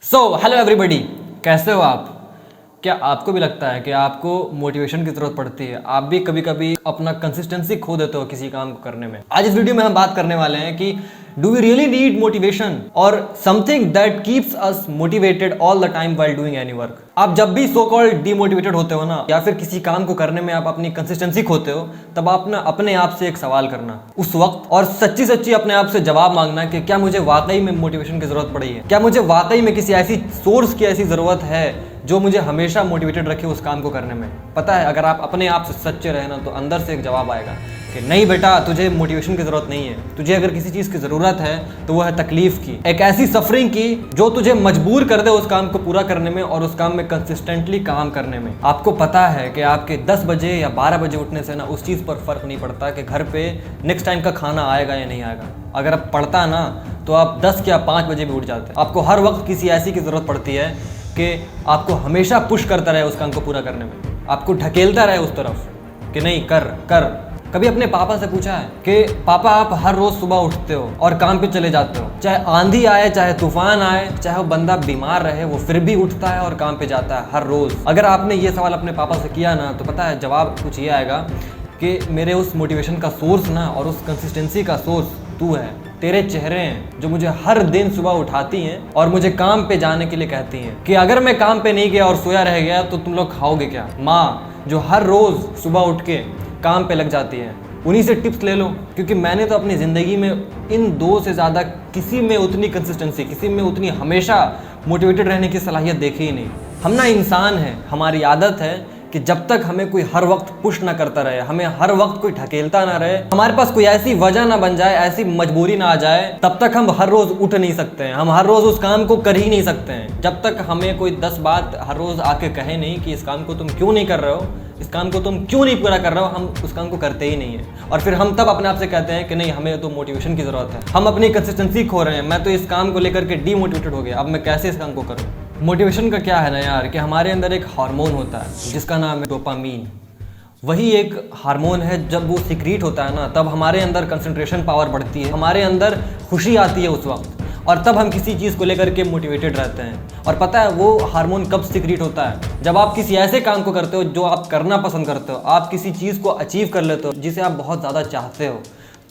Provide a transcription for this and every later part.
Hello everybody, कैसे हो आप? क्या आपको भी लगता है कि आपको मोटिवेशन की ज़रूरत पड़ती है? आप भी कभी कभी अपना कंसिस्टेंसी खो देते हो किसी काम को करने में। आज इस वीडियो में हम बात करने वाले हैं कि do we really need motivation और something that keeps us motivated all the time while doing any work. आप जब भी सो कॉल्ड डीमोटिवेटेड होते हो ना, या फिर किसी काम को करने में आप अपनी कंसिस्टेंसी खोते हो, तब आप ना अपने आप से एक सवाल करना उस वक्त और सच्ची सच्ची अपने आप से जवाब मांगना कि क्या मुझे वाकई में मोटिवेशन की जरूरत पड़ी है? क्या मुझे वाकई में किसी ऐसी सोर्स की ऐसी जरूरत है जो मुझे हमेशा मोटिवेटेड रखे उस काम को करने में? पता है, अगर आप अपने आप से सच्चे रहे ना, तो अंदर से एक जवाब आएगा कि नहीं बेटा, तुझे मोटिवेशन की जरूरत नहीं है। तुझे अगर किसी चीज़ की ज़रूरत है तो वो है तकलीफ की, एक ऐसी सफरिंग की जो तुझे मजबूर कर दे उस काम को पूरा करने में और उस काम में कंसिस्टेंटली काम करने में। आपको पता है कि आपके 10 बजे या 12 बजे उठने से ना उस चीज़ पर फर्क नहीं पड़ता कि घर पे नेक्स्ट टाइम का खाना आएगा या नहीं आएगा। अगर आप पढ़ता ना तो आप 10 या 5 बजे भी उठ जाते। आपको हर वक्त किसी ऐसी की ज़रूरत पड़ती है कि आपको हमेशा पुश करता रहे उस काम को पूरा करने में, आपको ढकेलता रहे उस तरफ कि नहीं कर कर। कभी अपने पापा से पूछा है कि पापा, आप हर रोज सुबह उठते हो और काम पे चले जाते हो, चाहे आंधी आए, चाहे तूफान आए, चाहे वो बंदा बीमार रहे, वो फिर भी उठता है और काम पे जाता है हर रोज। अगर आपने ये सवाल अपने पापा से किया ना, तो पता है जवाब कुछ ये आएगा कि मेरे उस मोटिवेशन का सोर्स ना और उस कंसिस्टेंसी का सोर्स तू है। तेरे चेहरे हैं जो मुझे हर दिन सुबह उठाती हैं और मुझे काम पे जाने के लिए कहती हैं कि अगर मैं काम पे नहीं गया और सोया रह गया तो तुम लोग खाओगे क्या? माँ जो हर रोज सुबह उठ के काम पे लग जाती है, उन्हीं से टिप्स ले लो, क्योंकि मैंने तो अपनी ज़िंदगी में इन दो से ज़्यादा किसी में उतनी कंसिस्टेंसी, किसी में उतनी हमेशा मोटिवेटेड रहने की सलाहियत देखी ही नहीं। हम ना इंसान हैं, हमारी आदत है कि जब तक हमें कोई हर वक्त पुश ना करता रहे, हमें हर वक्त कोई ढकेलता ना रहे, हमारे पास कोई ऐसी वजह ना बन जाए, ऐसी मजबूरी ना आ जाए, तब तक हम हर रोज़ उठ नहीं सकते हैं, हम हर रोज़ उस काम को कर ही नहीं सकते हैं। जब तक हमें कोई 10 बात हर रोज़ आके कहे नहीं कि इस काम को तुम क्यों नहीं कर रहे हो, इस काम को तुम क्यों नहीं पूरा कर रहे हो, हम उस काम को करते ही नहीं है। और फिर हम तब अपने आप से कहते हैं कि नहीं, हमें तो मोटिवेशन की ज़रूरत है, हम अपनी कंसिस्टेंसी खो रहे हैं, मैं तो इस काम को लेकर के डीमोटिवेटेड हो गया, अब मैं कैसे इस काम को करूँ? मोटिवेशन का क्या है ना यार, कि हमारे अंदर एक हार्मोन होता है जिसका नाम है डोपामीन। वही एक हार्मोन है, जब वो सिक्रीट होता है ना, तब हमारे अंदर कंसंट्रेशन पावर बढ़ती है, हमारे अंदर खुशी आती है उस वक्त, और तब हम किसी चीज़ को लेकर के मोटिवेटेड रहते हैं। और पता है वो हार्मोन कब सिक्रीट होता है? जब आप किसी ऐसे काम को करते हो जो आप करना पसंद करते हो, आप किसी चीज़ को अचीव कर लेते हो जिसे आप बहुत ज़्यादा चाहते हो,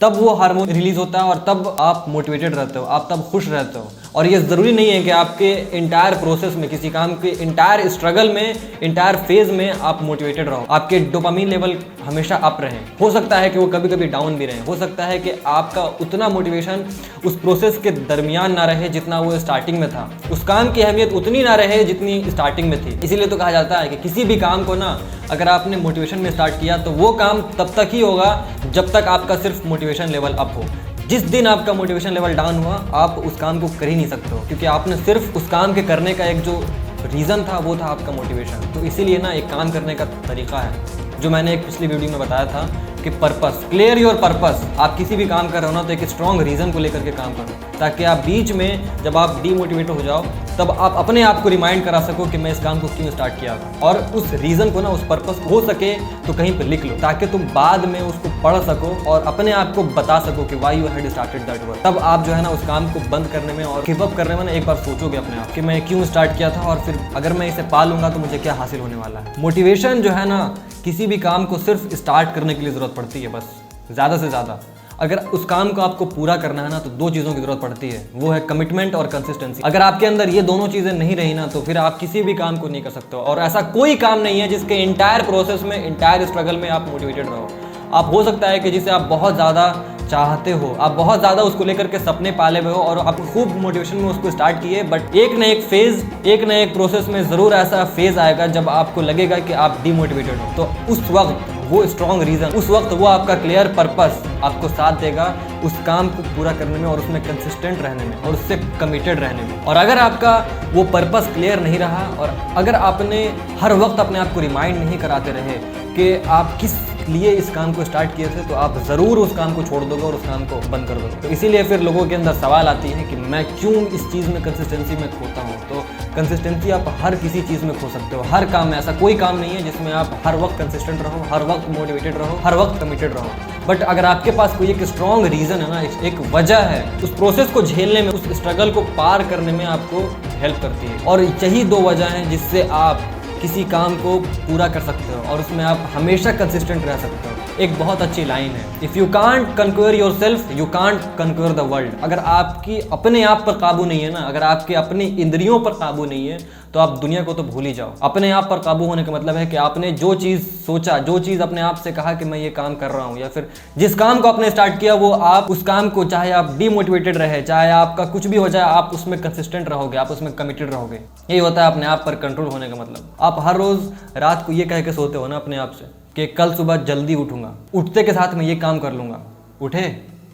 तब वो हार्मोन रिलीज होता है और तब आप मोटिवेटेड रहते हो, आप तब खुश रहते हो। और ये ज़रूरी नहीं है कि आपके इंटायर प्रोसेस में, किसी काम के इंटायर स्ट्रगल में, इंटायर फेज में आप मोटिवेटेड रहो, आपके डोपामीन लेवल हमेशा अप रहें। हो सकता है कि वो कभी कभी डाउन भी रहें, हो सकता है कि आपका उतना मोटिवेशन उस प्रोसेस के दरमियान ना रहे जितना वो स्टार्टिंग में था, उस काम की अहमियत उतनी ना रहे जितनी स्टार्टिंग में थी। इसीलिए तो कहा जाता है कि किसी भी काम को ना, अगर आपने मोटिवेशन में स्टार्ट किया तो वो काम तब तक ही होगा जब तक आपका सिर्फ मोटिवेशन लेवल अप हो। जिस दिन आपका मोटिवेशन लेवल डाउन हुआ, आप उस काम को कर ही नहीं सकते हो, क्योंकि आपने सिर्फ उस काम के करने का एक जो रीज़न था वो था आपका मोटिवेशन। तो इसीलिए ना एक काम करने का तरीका है जो मैंने एक पिछली वीडियो में बताया था कि पर्पस, क्लियर योर पर्पस। आप किसी भी काम कर रहे हो ना, तो एक स्ट्रॉन्ग रीज़न को लेकर के काम करो, ताकि आप बीच में जब आप डीमोटिवेट हो जाओ तब आप अपने आप को रिमाइंड करा सको कि मैं इस काम को क्यों स्टार्ट किया था, और उस रीज़न को ना, उस पर्पस को हो सके तो कहीं पर लिख लो, ताकि तुम बाद में उसको पढ़ सको और अपने आप को बता सको कि why you had started that work. तब आप जो है ना उस काम को बंद करने में और गिव अप करने में ना एक बार सोचोगे अपने आप कि मैं क्यों स्टार्ट किया था, और फिर अगर मैं इसे पा लूँगा तो मुझे क्या हासिल होने वाला है। मोटिवेशन जो है ना, किसी भी काम को सिर्फ स्टार्ट करने के लिए ज़रूरत पड़ती है, बस ज़्यादा से ज़्यादा। अगर उस काम को आपको पूरा करना है ना, तो 2 चीज़ों की ज़रूरत पड़ती है, वो है कमिटमेंट और कंसिस्टेंसी। अगर आपके अंदर ये दोनों चीज़ें नहीं रही ना, तो फिर आप किसी भी काम को नहीं कर सकते हो। और ऐसा कोई काम नहीं है जिसके इंटायर प्रोसेस में, इंटायर स्ट्रगल में आप मोटिवेटेड रहो। आप हो सकता है कि जिसे आप बहुत ज़्यादा चाहते हो, आप बहुत ज़्यादा उसको लेकर के सपने पाले हुए हो और आप खूब मोटिवेशन में उसको स्टार्ट किए, बट एक न एक फेज़, एक न एक प्रोसेस में ज़रूर ऐसा फेज़ आएगा जब आपको लगेगा कि आप डीमोटिवेटेड हो। तो उस वक्त वो स्ट्रॉन्ग रीज़न, उस वक्त वो आपका क्लियर पर्पस आपको साथ देगा उस काम को पूरा करने में और उसमें कंसिस्टेंट रहने में और उससे कमिटेड रहने में। और अगर आपका वो पर्पस क्लियर नहीं रहा और अगर आपने हर वक्त अपने आप को रिमाइंड नहीं कराते रहे कि आप किस लिए इस काम को स्टार्ट किए थे, तो आप ज़रूर उस काम को छोड़ दोगे और उस काम को बंद कर दोगे। तो इसीलिए फिर लोगों के अंदर सवाल आती है कि मैं क्यों इस चीज़ में कंसिस्टेंसी में खोता हूँ। तो कंसिस्टेंसी आप हर किसी चीज़ में खो सकते हो, हर काम में। ऐसा कोई काम नहीं है जिसमें आप हर वक्त कंसिस्टेंट रहो, हर वक्त मोटिवेटेड रहो, हर वक्त कमिटेड रहो। बट अगर आपके पास कोई एक स्ट्रॉन्ग रीज़न है ना, एक वजह है, उस प्रोसेस को झेलने में, उस स्ट्रगल को पार करने में आपको हेल्प करती है। और यही दो वजह हैं जिससे आप किसी काम को पूरा कर सकते हो और उसमें आप हमेशा कंसिस्टेंट रह सकते हो। एक बहुत अच्छी लाइन है, if you can't कन्क्वेयर your self you can't कन्क्वेयर the world. अगर आपकी अपने आप पर काबू नहीं है ना, अगर आपके अपनी इंद्रियों पर काबू नहीं है, तो आप दुनिया को तो भूल ही जाओ। अपने आप पर काबू होने का मतलब है कि आपने जो चीज़ सोचा, जो चीज़ अपने आप से कहा कि मैं ये काम कर रहा हूँ, या फिर जिस काम को आपने स्टार्ट किया वो आप उस काम को, चाहे आप डीमोटिवेटेड रहे, चाहे आपका कुछ भी हो जाए, आप उसमें कंसिस्टेंट रहोगे, आप उसमें कमिटेड रहोगे। यही होता है अपने आप पर कंट्रोल होने का मतलब। आप हर रोज़ रात को ये कह के सोते हो ना अपने आप से कि कल सुबह जल्दी उठूंगा, उठते के साथ मैं ये काम कर लूँगा। उठे,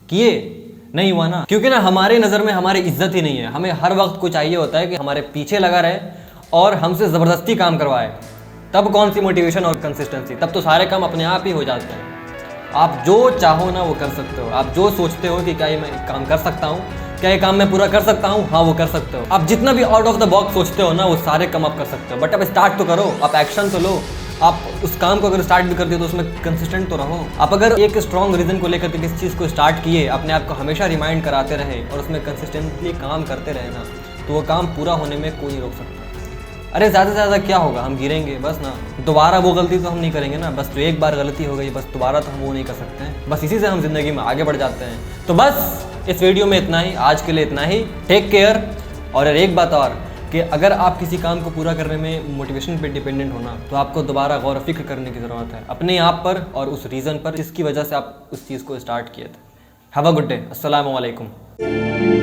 किए, नहीं हुआ ना, क्योंकि ना हमारे नज़र में हमारी इज्जत ही नहीं है। हमें हर वक्त को चाहिए होता है कि हमारे पीछे लगा रहे और हमसे ज़बरदस्ती काम करवाए। तब कौन सी मोटिवेशन और कंसिस्टेंसी, तब तो सारे काम अपने आप ही हो जाते हैं। आप जो चाहो ना वो कर सकते हो। आप जो सोचते हो कि क्या ये मैं काम कर सकता हूँ, क्या ये काम मैं पूरा कर सकता हूँ, हाँ वो कर सकते हो। आप जितना भी आउट ऑफ द बॉक्स सोचते हो ना, वो सारे काम आप कर सकते हो। बट अब स्टार्ट तो करो, आप एक्शन तो लो। आप उस काम को अगर स्टार्ट भी करते हो तो उसमें कंसिस्टेंट तो रहो। आप अगर एक स्ट्रॉन्ग रीज़न को लेकर के किसी चीज़ को स्टार्ट किए, अपने आप को हमेशा रिमाइंड कराते रहे और उसमें कंसिस्टेंटली काम करते रहे ना, तो वो काम पूरा होने में कोई नहीं रोक सकता। अरे ज़्यादा से ज़्यादा क्या होगा, हम गिरेंगे बस ना, दोबारा वो गलती तो हम नहीं करेंगे ना। बस जो एक बार गलती हो गई, बस दोबारा तो हम वो नहीं कर सकते हैं। बस इसी से हम ज़िंदगी में आगे बढ़ जाते हैं। तो बस इस वीडियो में इतना ही, आज के लिए इतना ही। Take care. और एक बात और कि अगर आप किसी काम को पूरा करने में मोटिवेशन पे डिपेंडेंट होना, तो आपको दोबारा गौर फिक्र करने की ज़रूरत है अपने आप पर और उस रीज़न पर जिसकी वजह से आप उस चीज़ को स्टार्ट किए थे। Have a good day. अस्सलाम वालेकुम।